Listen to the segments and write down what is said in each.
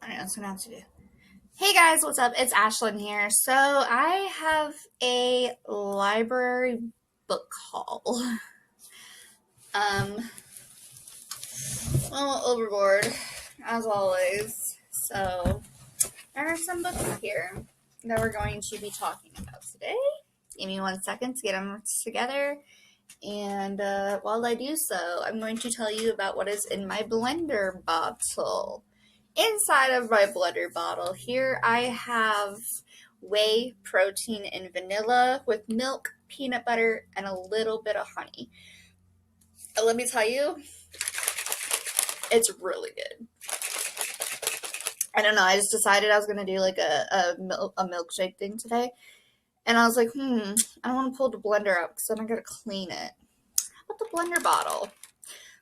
Alright, that's what I have to do. Hey guys, what's up? It's Ashlyn here. So I have a library book haul. A little overboard, as always. So there are some books here that we're going to be talking about today. Give me 1 second to get them together. And while I do so, I'm going to tell you about what is in my blender bottle. Inside of my blender bottle, here I have whey protein and vanilla with milk, peanut butter, and a little bit of honey. And let me tell you, it's really good. I don't know, I just decided I was going to do like a milkshake thing today. And I was like, I don't want to pull the blender out because then I got to clean it. How about the blender bottle?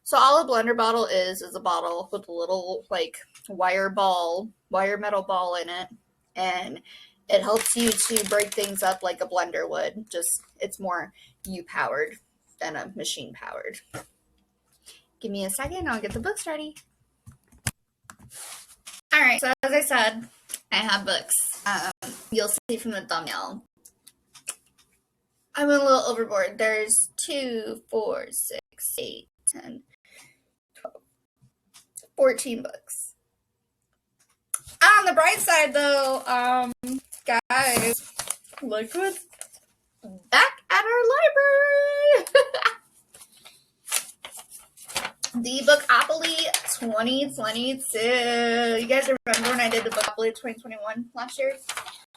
So all a blender bottle is a bottle with a little like wire metal ball in it, and it helps you to break things up like a blender would. Just it's more you powered than a machine powered. Give me a second, I'll get the books ready. All right, so as I said, I have books. You'll see from the thumbnail. I went a little overboard. There's 2, 4, 6, 8, 10, 12, 14 books. On the bright side, though, guys, look what's back at our library. The Bookopoly 2022. You guys remember when I did the Bookopoly 2021 last year? It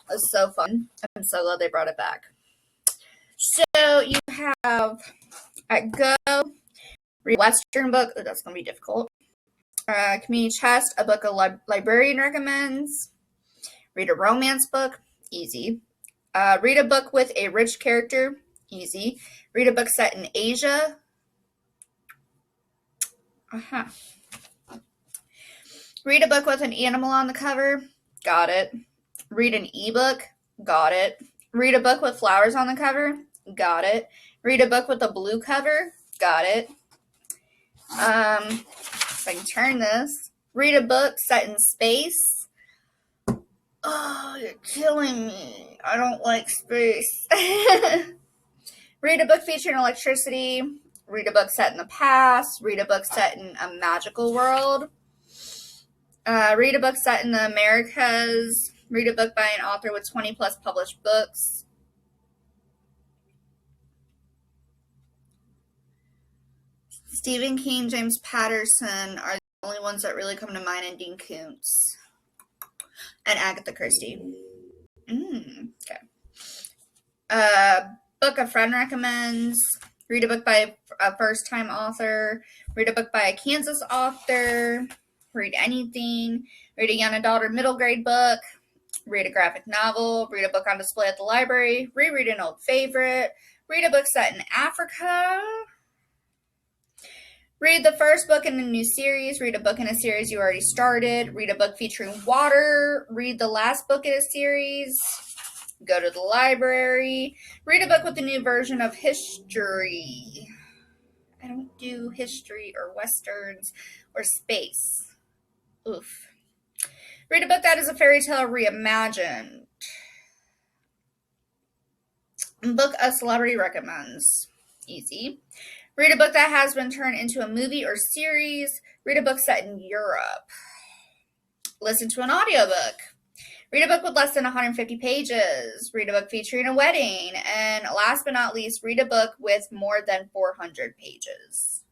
was so fun. I'm so glad they brought it back. So you have at Go, read a Western book. Oh, that's going to be difficult. Community Chest, a book a librarian recommends. Read a romance book, easy. Read a book with a rich character, easy. Read a book set in Asia. Read a book with an animal on the cover, got it. Read an ebook, got it. Read a book with flowers on the cover, got it. Read a book with a blue cover, got it. If I can turn this. Read a book set in space. Oh, you're killing me. I don't like space. Read a book featuring electricity. Read a book set in the past. Read a book set in a magical world. Read a book set in the Americas. Read a book by an author with 20 plus published books. Stephen King, James Patterson are the only ones that really come to mind, and Dean Koontz. And Agatha Christie. Okay. Book a friend recommends. Read a book by a first-time author. Read a book by a Kansas author. Read anything. Read a young adult or middle grade book. Read a graphic novel. Read a book on display at the library. Reread an old favorite. Read a book set in Africa. Read the first book in a new series. Read a book in a series you already started. Read a book featuring water. Read the last book in a series. Go to the library. Read a book with a new version of history. I don't do history or westerns or space. Oof. Read a book that is a fairy tale reimagined. Book a celebrity recommends. Easy. Read a book that has been turned into a movie or series. Read a book set in Europe. Listen to an audiobook. Read a book with less than 150 pages. Read a book featuring a wedding. And last but not least, read a book with more than 400 pages.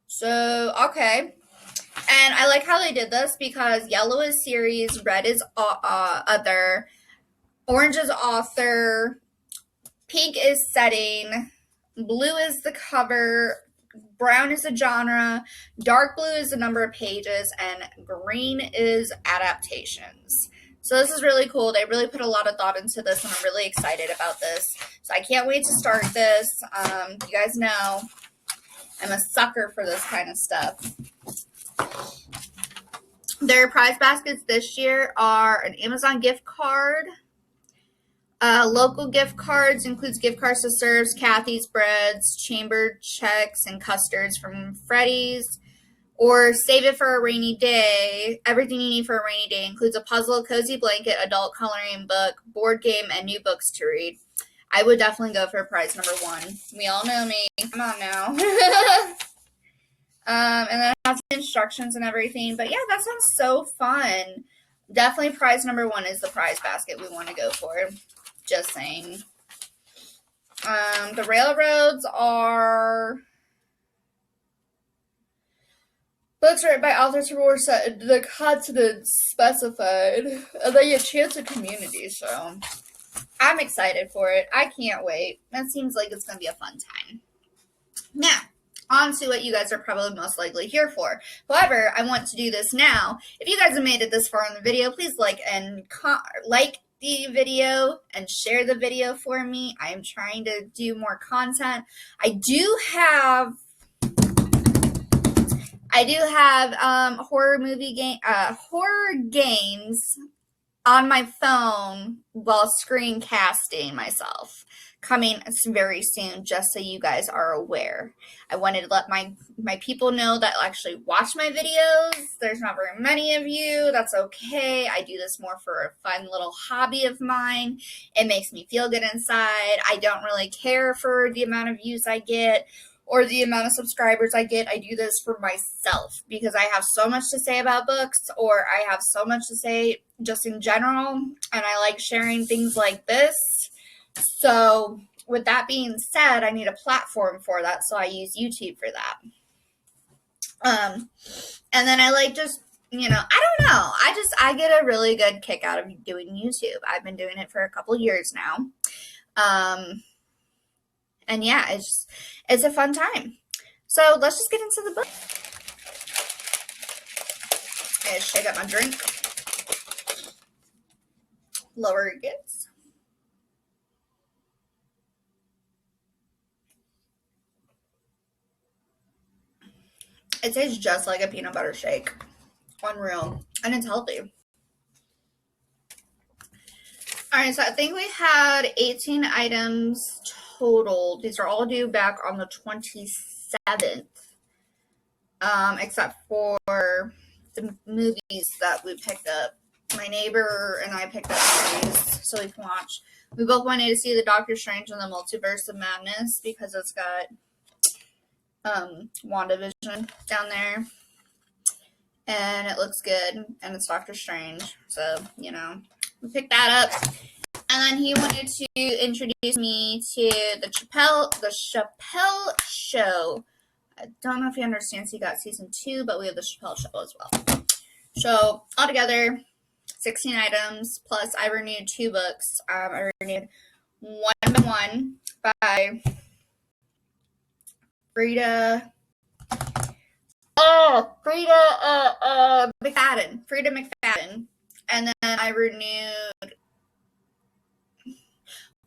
So, okay. And I like how they did this because yellow is series, red is other, orange is author, pink is setting, blue is the cover, brown is the genre, dark blue is the number of pages, and green is adaptations. So this is really cool. They really put a lot of thought into this, and I'm really excited about this. So I can't wait to start this. You guys know I'm a sucker for this kind of stuff. Their prize baskets this year are an Amazon gift card. Local gift cards includes gift cards to Serves, Kathy's Breads, Chambered Checks, and Custards from Freddy's. Or Save It for a Rainy Day. Everything you need for a rainy day includes a puzzle, cozy blanket, adult coloring book, board game, and new books to read. I would definitely go for prize number 1. We all know me. Come on now. And then it has the instructions and everything. But yeah, that sounds so fun. Definitely prize number 1 is the prize basket we want to go for. Just saying. The railroads are books written by authors who were set in the continents specified. And they get chance of community, so I'm excited for it. I can't wait. That seems like it's going to be a fun time. Now, on to what you guys are probably most likely here for. However, I want to do this now. If you guys have made it this far in the video, please like the video and share the video for me. I am trying to do more content. I do have horror games on my phone while screencasting myself coming very soon, just so you guys are aware. I wanted to let my people know that actually watch my videos. There's not very many of you. That's okay. I do this more for a fun little hobby of mine. It makes me feel good inside. I don't really care for the amount of views I get or the amount of subscribers I get. I do this for myself because I have so much to say about books, or I have so much to say just in general, and I like sharing things like this. So with that being said, I need a platform for that, so I use YouTube for that. And then I like just, I don't know. I get a really good kick out of doing YouTube. I've been doing it for a couple years now. And yeah, it's a fun time. So let's just get into the book. I just shake up my drink. Lower it gets. It tastes just like a peanut butter shake. Unreal. And it's healthy. Alright, so I think we had 18 items total. These are all due back on the 27th. Except for the movies that we picked up. My neighbor and I picked up movies so we can watch. We both wanted to see the Doctor Strange and the Multiverse of Madness because it's got WandaVision down there. And it looks good. And it's Doctor Strange. So, we picked that up. And then he wanted to introduce me to the Chappelle Show. I don't know if he understands he got season 2, but we have the Chappelle Show as well. So, altogether, 16 items, plus I renewed 2 books. I renewed One by One by Frida McFadden. And then I renewed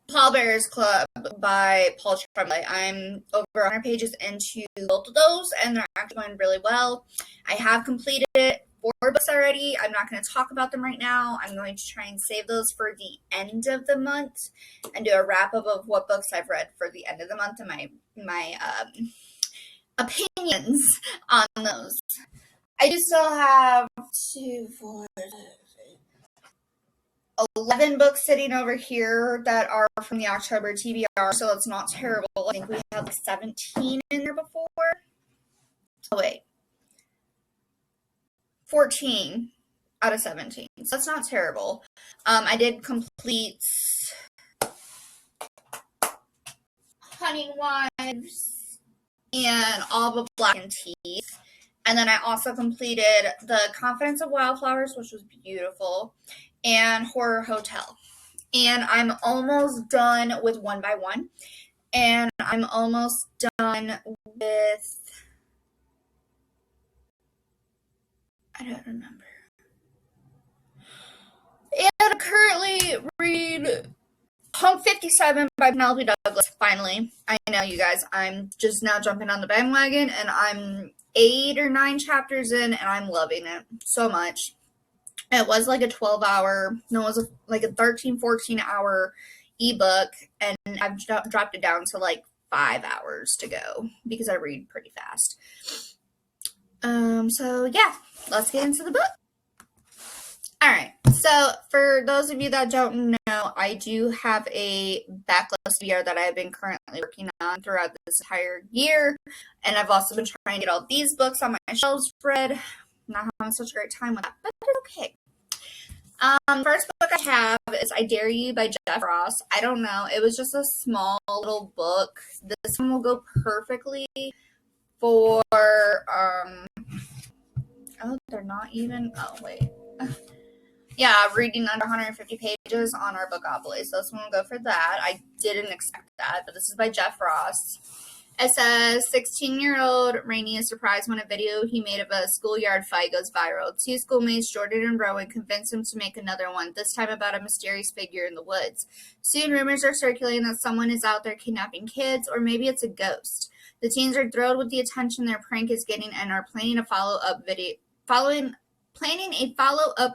Paul Bear's Club by Paul Tremblay. I'm over 100 pages into both of those, and they're actually going really well. I have completed 4 books already. I'm not going to talk about them right now. I'm going to try and save those for the end of the month and do a wrap-up of what books I've read for the end of the month and my opinions on those. I do still have 11 books sitting over here that are from the October TBR, so it's not terrible. I think we had like 17 in there before. Oh, wait. 14 out of 17. So that's not terrible. I did complete Hunting Wives and All But Black and Teeth. And then I also completed The Confidence of Wildflowers, which was beautiful, and Horror Hotel. And I'm almost done with One by One. And I'm almost done with... I don't remember. And I'm currently reading Punk 57 by Penelope Douglas, finally. I know, you guys, I'm just now jumping on the bandwagon, and I'm 8 or 9 chapters in, and I'm loving it so much. It was like a 12-hour, no, it was like a 13, 14-hour ebook, and I've dropped it down to like 5 hours to go because I read pretty fast. So yeah, let's get into the book. Alright, so for those of you that don't know, I do have a backlist TBR that I've been currently working on throughout this entire year, and I've also been trying to get all these books on my shelves read. Not having such a great time with that, but it's okay. First book I have is I Dare You by Jeff Ross. I don't know, it was just a small little book. This one will go perfectly for, oh, they're not even, oh, wait. Yeah, reading under 150 pages on our Bookopoly. So this one will go for that. I didn't expect that, but this is by Jeff Ross. It says, 16-year-old Rainey is surprised when a video he made of a schoolyard fight goes viral. Two schoolmates, Jordan and Rowan, convince him to make another one, this time about a mysterious figure in the woods. Soon, rumors are circulating that someone is out there kidnapping kids, or maybe it's a ghost. The teens are thrilled with the attention their prank is getting and are planning a follow-up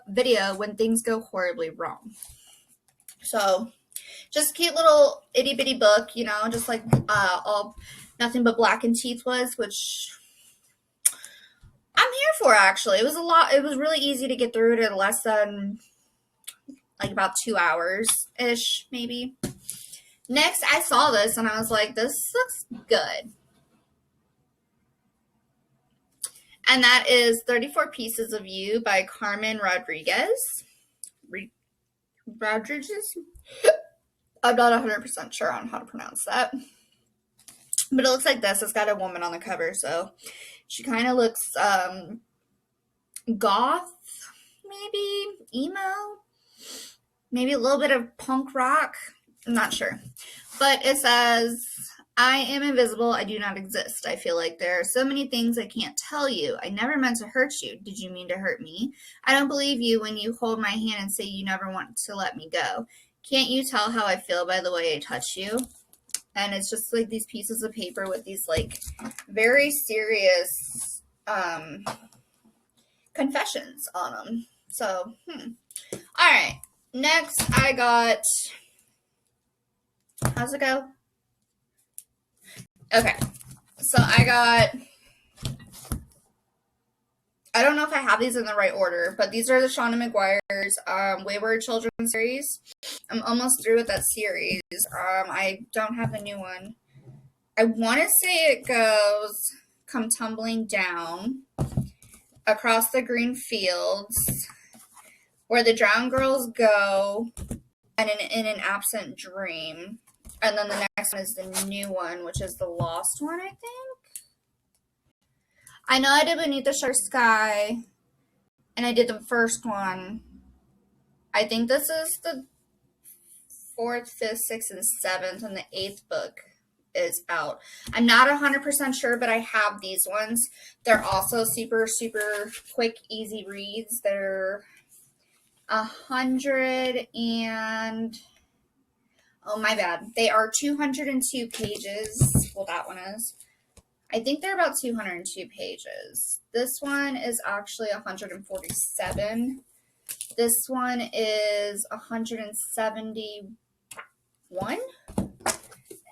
video when things go horribly wrong. So, just a cute little itty-bitty book, you know, just like all Nothing But Black and Teeth was, which I'm here for, actually. It was a lot. It was really easy to get through it in less than, like, about 2 hours-ish, maybe. Next, I saw this, and I was like, this looks good. And that is 34 Pieces of You by Carmen Rodriguez. Rodriguez? I'm not 100% sure on how to pronounce that. But it looks like this. It's got a woman on the cover, so she kind of looks goth, maybe, emo, maybe a little bit of punk rock. I'm not sure. But it says, I am invisible. I do not exist. I feel like there are so many things I can't tell you. I never meant to hurt you. Did you mean to hurt me? I don't believe you when you hold my hand and say you never want to let me go. Can't you tell how I feel by the way I touch you? And it's just like these pieces of paper with these like very serious confessions on them. So, all right. Next, I got, how's it go? Okay. So I got, I don't know if I have these in the right order, but these are the Shauna McGuire's Wayward Children series. I'm almost through with that series. I don't have a new one. I want to say it goes, Come Tumbling Down, Across the Green Fields, Where the Drowned Girls Go, and in an Absent Dream. And then the next one is the new one, which is the Lost one, I think. I know I did Beneath the Sharp Sky, and I did the first one. I think this is the 4th, 5th, 6th, and 7th, and the 8th book is out. I'm not 100% sure, but I have these ones. They're also super, super quick, easy reads. They're 100 and... Oh, my bad. They are 202 pages. Well, that one is. I think they're about 202 pages. This one is actually 147. This one is 171.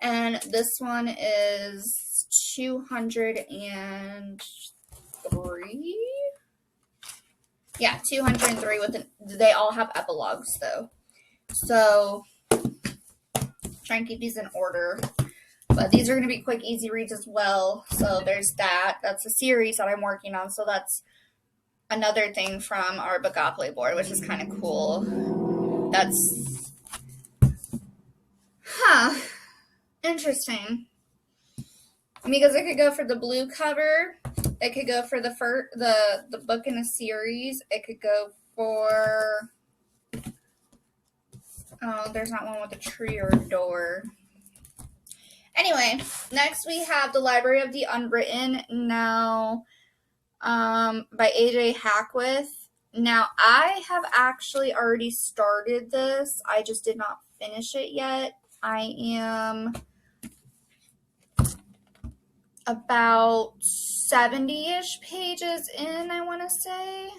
And this one is 203. Yeah, 203 they all have epilogues though. So try and keep these in order. But these are going to be quick, easy reads as well. So there's that. That's a series that I'm working on. So that's another thing from our Bookopoly board, which is kind of cool. That's, interesting. Because it could go for the blue cover. It could go for the book in a series. It could go for, oh, there's not one with a tree or a door. Anyway, next we have The Library of the Unwritten, now by AJ Hackwith. Now, I have actually already started this. I just did not finish it yet. I am about 70-ish pages in, I want to say.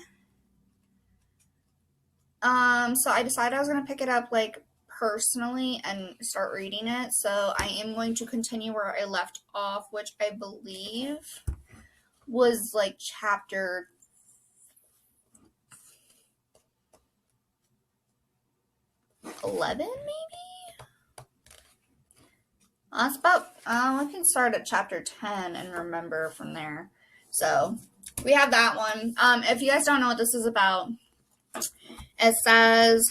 So I decided I was going to pick it up, like, personally and start reading it. So I am going to continue where I left off, which I believe was like chapter 11, maybe? That's about, we can start at chapter 10 and remember from there. So, we have that one. If you guys don't know what this is about, it says,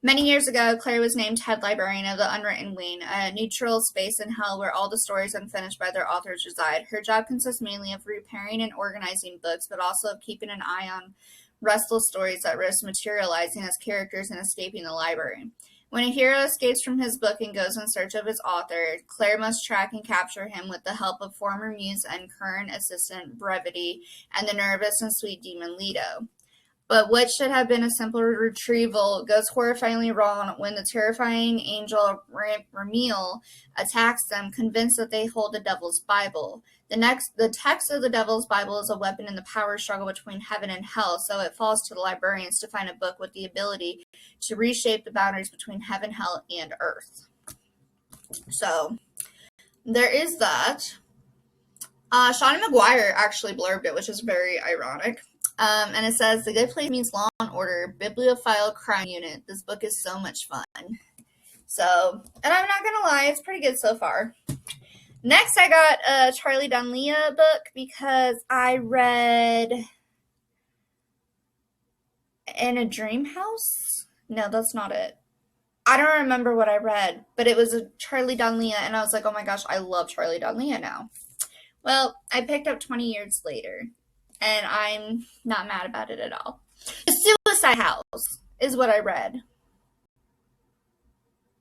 many years ago, Claire was named head librarian of the Unwritten Wing, a neutral space in hell where all the stories unfinished by their authors reside. Her job consists mainly of repairing and organizing books, but also of keeping an eye on restless stories that risk materializing as characters and escaping the library. When a hero escapes from his book and goes in search of his author, Claire must track and capture him with the help of former muse and current assistant Brevity and the nervous and sweet demon Leto. But what should have been a simple retrieval goes horrifyingly wrong when the terrifying angel Ramiel attacks them, convinced that they hold the Devil's Bible. The text of the Devil's Bible is a weapon in the power struggle between heaven and hell, so it falls to the librarians to find a book with the ability to reshape the boundaries between heaven, hell, and earth. So, there is that. Shawnee McGuire actually blurbed it, which is very ironic. And it says, the good place means law and order, bibliophile crime unit. This book is so much fun. So, and I'm not going to lie, it's pretty good so far. Next, I got a Charlie Dunlea book because I read In a Dream House? No, that's not it. I don't remember what I read, but it was a Charlie Dunlea, and I was like, oh my gosh, I love Charlie Dunlea now. Well, I picked up 20 years later, and I'm not mad about it at all. The Suicide House is what I read.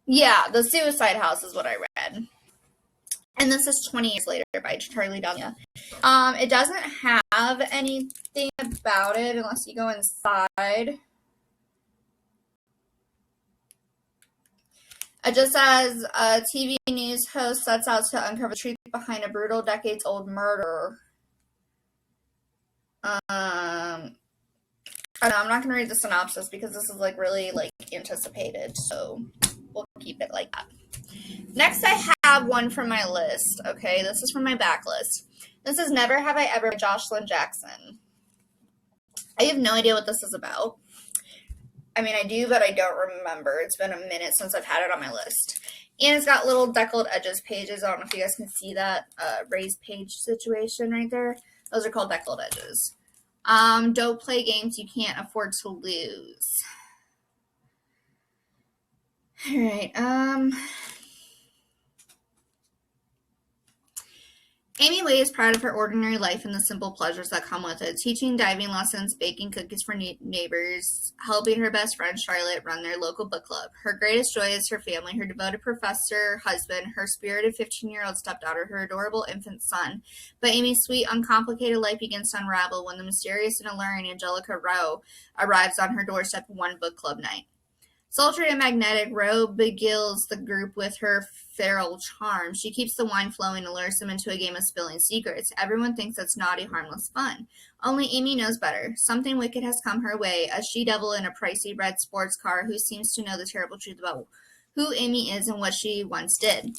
Yeah, The Suicide House is what I read. And this is 20 years later by Charlie Dunlea. It doesn't have anything about it unless you go inside. It just says a TV news host sets out to uncover the truth behind a brutal decades-old murder. I don't know, I'm not going to read the synopsis because this is like really like anticipated, so we'll keep it like that. Next, I have one from my list. Okay, this is from my backlist. This is Never Have I Ever by Jocelyn Jackson. I have no idea what this is about. I mean, I do, but I don't remember. It's been a minute since I've had it on my list. And it's got little deckled edges pages. I don't know if you guys can see that raised page situation right there. Those are called deckled edges. Don't play games you can't afford to lose. All right. Amy Way is proud of her ordinary life and the simple pleasures that come with it. Teaching diving lessons, baking cookies for neighbors, helping her best friend Charlotte run their local book club. Her greatest joy is her family, her devoted professor husband, her spirited 15-year-old stepdaughter, her adorable infant son. But Amy's sweet, uncomplicated life begins to unravel when the mysterious and alluring Angelica Rowe arrives on her doorstep one book club night. Sultry and magnetic, Rowe begils the group with her feral charm. She keeps the wine flowing and lures them into a game of spilling secrets. Everyone thinks it's naughty, harmless fun. Only Amy knows better. Something wicked has come her way, a she-devil in a pricey red sports car who seems to know the terrible truth about who Amy is and what she once did.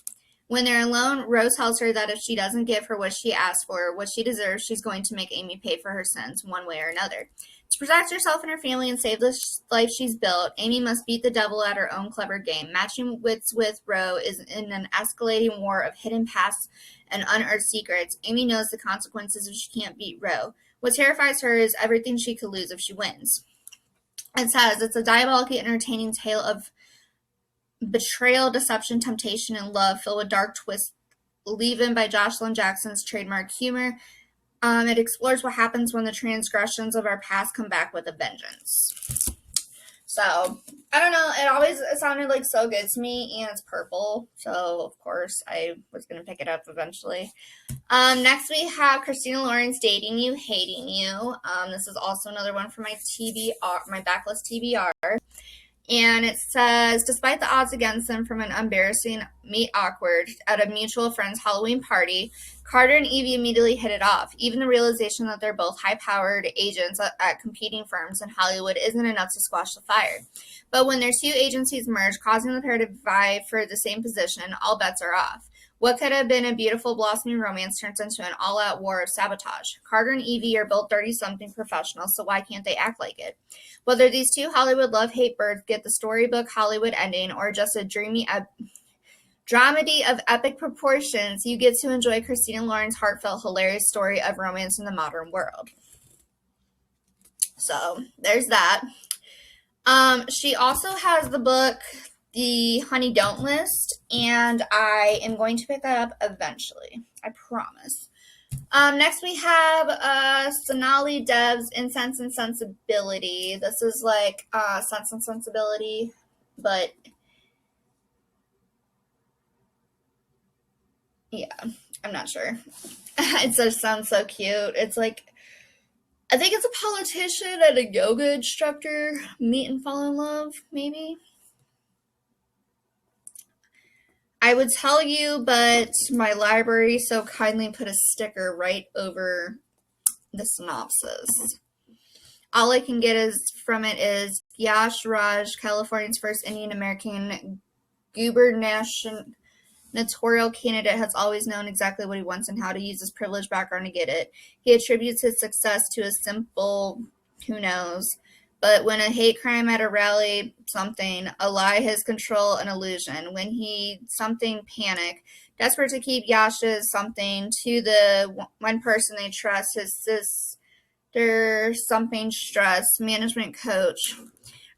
When they're alone, Rose tells her that if she doesn't give her what she asked for, what she deserves, she's going to make Amy pay for her sins one way or another. To protect herself and her family and save the life she's built, Amy must beat the devil at her own clever game. Matching wits with Rowe is in an escalating war of hidden pasts and unearthed secrets. Amy knows the consequences if she can't beat Rowe. What terrifies her is everything she could lose if she wins. It says, it's a diabolically entertaining tale of betrayal, deception, temptation, and love filled with dark twists, leavened by Jocelyn Jackson's trademark humor. It explores what happens when the transgressions of our past come back with a vengeance. So, I don't know. It sounded like so good to me, and it's purple. So, of course, I was going to pick it up eventually. Next, we have Christina Lauren's Dating You, Hating You. This is also another one for my TBR, my backlist TBR. And it says, despite the odds against them from an embarrassing meet awkward at a mutual friend's Halloween party, Carter and Evie immediately hit it off. Even the realization that they're both high-powered agents at competing firms in Hollywood isn't enough to squash the fire. But when their two agencies merge, causing the pair to vie for the same position, all bets are off. What could have been a beautiful blossoming romance turns into an all-out war of sabotage. Carter and Evie are both 30-something professionals, so why can't they act like it? Whether these two Hollywood love-hate birds get the storybook Hollywood ending or just a dreamy dramedy of epic proportions, you get to enjoy Christina Lauren's heartfelt, hilarious story of romance in the modern world. So, there's that. She also has the book The Honey Don't List, and I am going to pick that up eventually. I promise. Next we have Sonali Dev's Incense and Sensibility. This is like Sense and Sensibility, but yeah, I'm not sure. It just sounds so cute. It's like, I think it's a politician and a yoga instructor meet and fall in love, maybe. I would tell you, but my library so kindly put a sticker right over the synopsis. All I can get from it is Yash Raj, California's first Indian American gubernatorial candidate, has always known exactly what he wants and how to use his privileged background to get it. He attributes his success to a simple, who knows, but when a hate crime at a rally, something, a lie, his control, an illusion. When he, something, panic. Desperate to keep Yash's something to the one person they trust, his sister, something stress, management coach.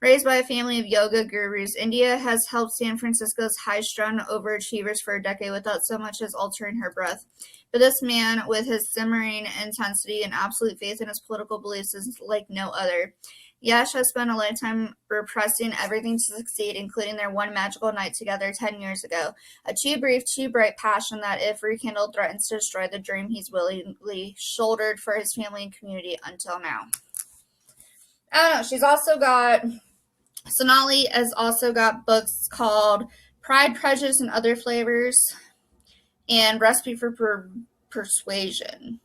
Raised by a family of yoga gurus, India has helped San Francisco's high-strung overachievers for a decade without so much as altering her breath. But this man, with his simmering intensity and absolute faith in his political beliefs, is like no other. Yash has spent a lifetime repressing everything to succeed, including their one magical night together 10 years ago. A too brief, too bright passion that, if rekindled, threatens to destroy the dream he's willingly shouldered for his family and community until now. I don't know. She's also got... Sonali has also got books called Pride, Prejudice, and Other Flavors and Recipe for Persuasion.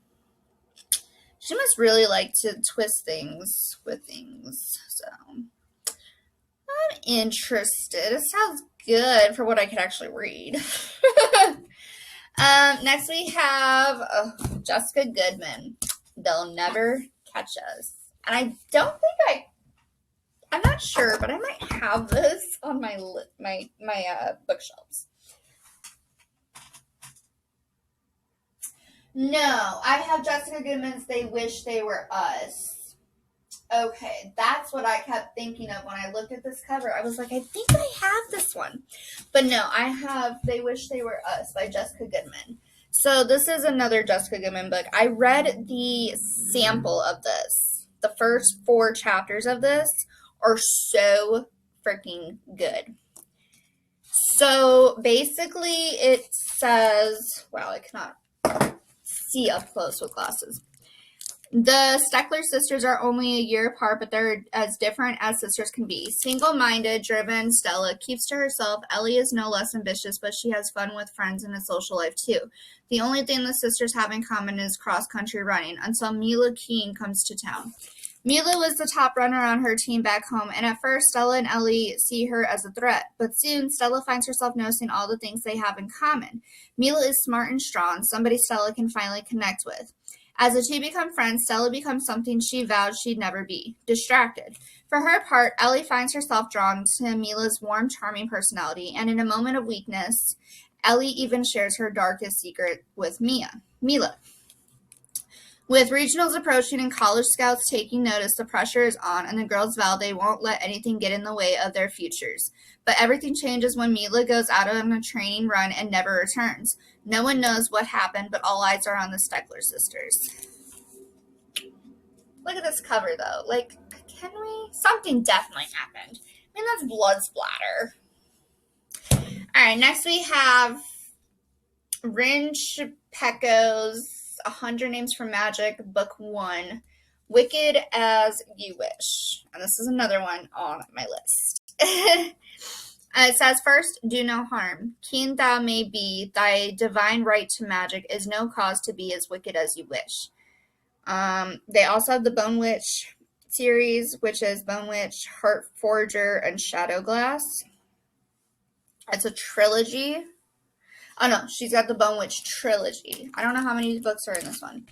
She must really like to twist things with things, so I'm interested. It sounds good for what I could actually read. Next we have Jessica Goodman, They'll Never Catch Us. And I don't think I'm not sure, but I might have this on my bookshelves. No, I have Jessica Goodman's They Wish They Were Us. Okay, that's what I kept thinking of when I looked at this cover. I was like, I think I have this one. But no, I have They Wish They Were Us by Jessica Goodman. So this is another Jessica Goodman book. I read the sample of this. The first 4 chapters of this are so freaking good. So basically it says, wow, I cannot see up close with glasses. The Steckler sisters are only a year apart, but they're as different as sisters can be. Single-minded, driven, Stella keeps to herself. Ellie is no less ambitious, but she has fun with friends and a social life too. The only thing the sisters have in common is cross-country running, until Mila Keene comes to town. Mila was the top runner on her team back home, and at first Stella and Ellie see her as a threat, but soon Stella finds herself noticing all the things they have in common. Mila is smart and strong, somebody Stella can finally connect with. As the two become friends, Stella becomes something she vowed she'd never be, distracted. For her part, Ellie finds herself drawn to Mila's warm, charming personality, and in a moment of weakness, Ellie even shares her darkest secret with Mila. With regionals approaching and college scouts taking notice, the pressure is on, and the girls vow they won't let anything get in the way of their futures. But everything changes when Mila goes out on a training run and never returns. No one knows what happened, but all eyes are on the Steckler sisters. Look at this cover, though. Like, can we? Something definitely happened. I mean, that's blood splatter. All right, next we have Rin Shepiko's 100 Names for Magic, Book 1, Wicked as You Wish. And this is another one on my list. It says, first, do no harm. Keen thou may be, thy divine right to magic is no cause to be as wicked as you wish. They also have the Bone Witch series, which is Bone Witch, Heart Forger, and Shadow Glass. It's a trilogy. Oh no, she's got the Bone Witch trilogy. I don't know how many books are in this one.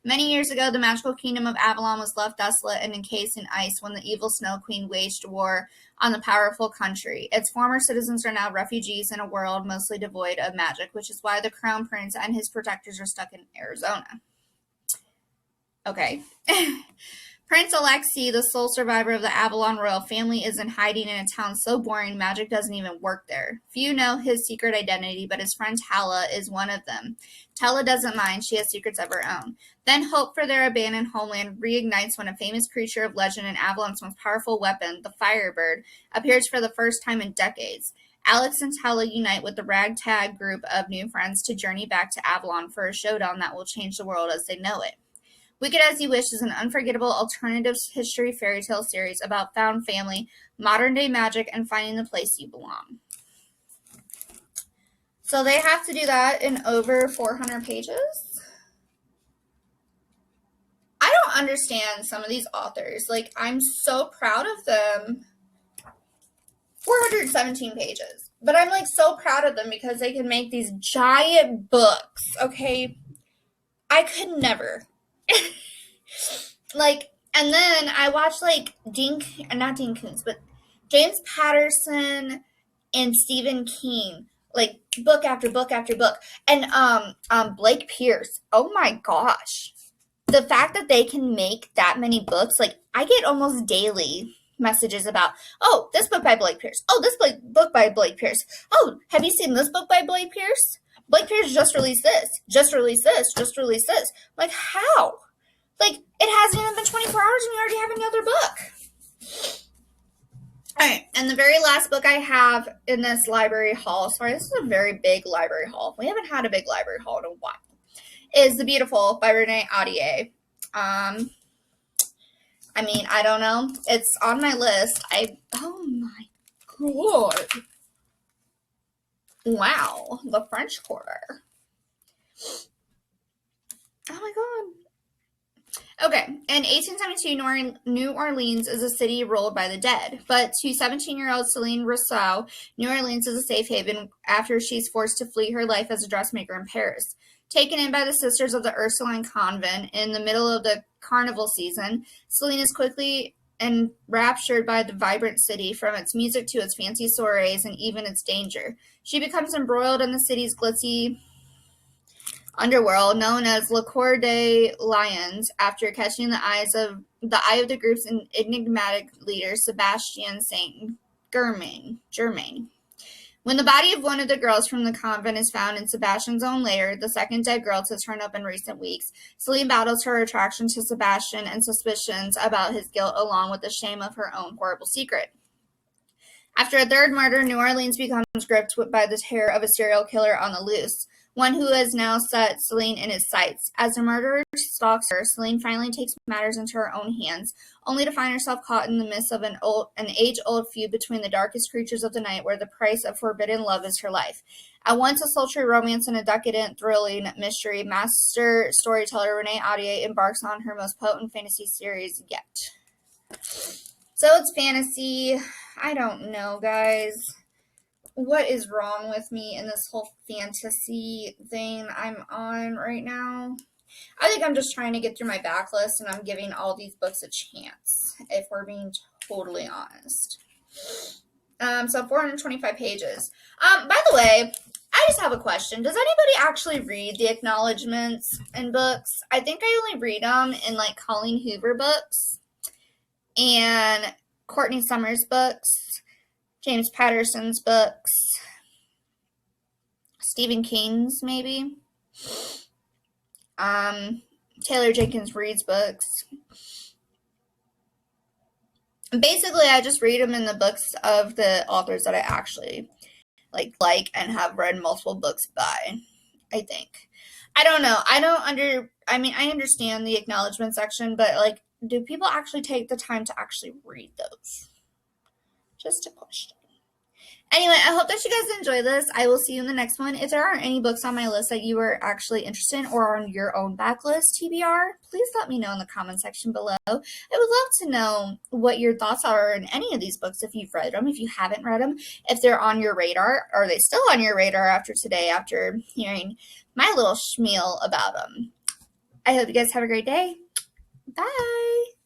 Many years ago, the magical kingdom of Avalon was left desolate and encased in ice when the evil Snow Queen waged war on the powerful country. Its former citizens are now refugees in a world mostly devoid of magic, which is why the Crown Prince and his protectors are stuck in Arizona. Okay. Prince Alexei, the sole survivor of the Avalon royal family, is in hiding in a town so boring magic doesn't even work there. Few know his secret identity, but his friend Tala is one of them. Tala doesn't mind, she has secrets of her own. Then hope for their abandoned homeland reignites when a famous creature of legend and Avalon's most powerful weapon, the Firebird, appears for the first time in decades. Alex and Tala unite with the ragtag group of new friends to journey back to Avalon for a showdown that will change the world as they know it. Wicked As You Wish is an unforgettable alternative history fairy tale series about found family, modern-day magic, and finding the place you belong. So they have to do that in over 400 pages. I don't understand some of these authors. Like, I'm so proud of them. 417 pages. But I'm, like, so proud of them because they can make these giant books, okay? I could never. Like, and then I watched, like, not Dean Koontz, but James Patterson and Stephen King, like, book after book after book. And Blake Pierce, oh my gosh. The fact that they can make that many books, like, I get almost daily messages about, oh, this book by Blake Pierce. Oh, this book by Blake Pierce. Oh, have you seen this book by Blake Pierce? Blake Pierce just released this, just released this, just released this. Like, how? Like, it hasn't even been 24 hours and you already have another book. All right, and the very last book I have in this library haul, sorry, this is a very big library haul. We haven't had a big library haul in a while, is The Beautiful by Renee Ahdieh. I mean, I don't know. It's on my list. Oh my god. Wow, the French Quarter. Oh my god. Okay, in 1872, New Orleans is a city ruled by the dead. But to 17-year-old Celine Rousseau, New Orleans is a safe haven after she's forced to flee her life as a dressmaker in Paris. Taken in by the Sisters of the Ursuline Convent in the middle of the carnival season, Celine is quickly enraptured by the vibrant city, from its music to its fancy soirees and even its danger. She becomes embroiled in the city's glitzy underworld known as Le Coeur des Lions after catching the eye of the group's enigmatic leader, Sebastian Saint Germain. When the body of one of the girls from the convent is found in Sebastian's own lair, the second dead girl to turn up in recent weeks, Celine battles her attraction to Sebastian and suspicions about his guilt along with the shame of her own horrible secret. After a third murder, New Orleans becomes gripped by the terror of a serial killer on the loose, one who has now set Celine in his sights. As the murderer stalks her, Celine finally takes matters into her own hands, only to find herself caught in the midst of an age-old feud between the darkest creatures of the night, where the price of forbidden love is her life. At once a sultry romance and a decadent, thrilling mystery, master storyteller Renee Ahdieh embarks on her most potent fantasy series yet. So it's fantasy. I don't know, guys. What is wrong with me in this whole fantasy thing I'm on right now? I think I'm just trying to get through my backlist, and I'm giving all these books a chance, if we're being totally honest. So 425 pages. By the way, I just have a question. Does anybody actually read the acknowledgments in books? I think I only read them in, like, Colleen Hoover books and Courtney Summers books, James Patterson's books, Stephen King's maybe, Taylor Jenkins Reid's books. Basically, I just read them in the books of the authors that I actually like and have read multiple books by, I think. I don't know. I understand the acknowledgement section, but, like, do people actually take the time to actually read those? Just a question. Anyway, I hope that you guys enjoy this. I will see you in the next one. If there aren't any books on my list that you are actually interested in or on your own backlist TBR, please let me know in the comment section below. I would love to know what your thoughts are on any of these books, if you've read them, if you haven't read them, if they're on your radar. Are they still on your radar after today, after hearing my little schmeal about them? I hope you guys have a great day. Bye.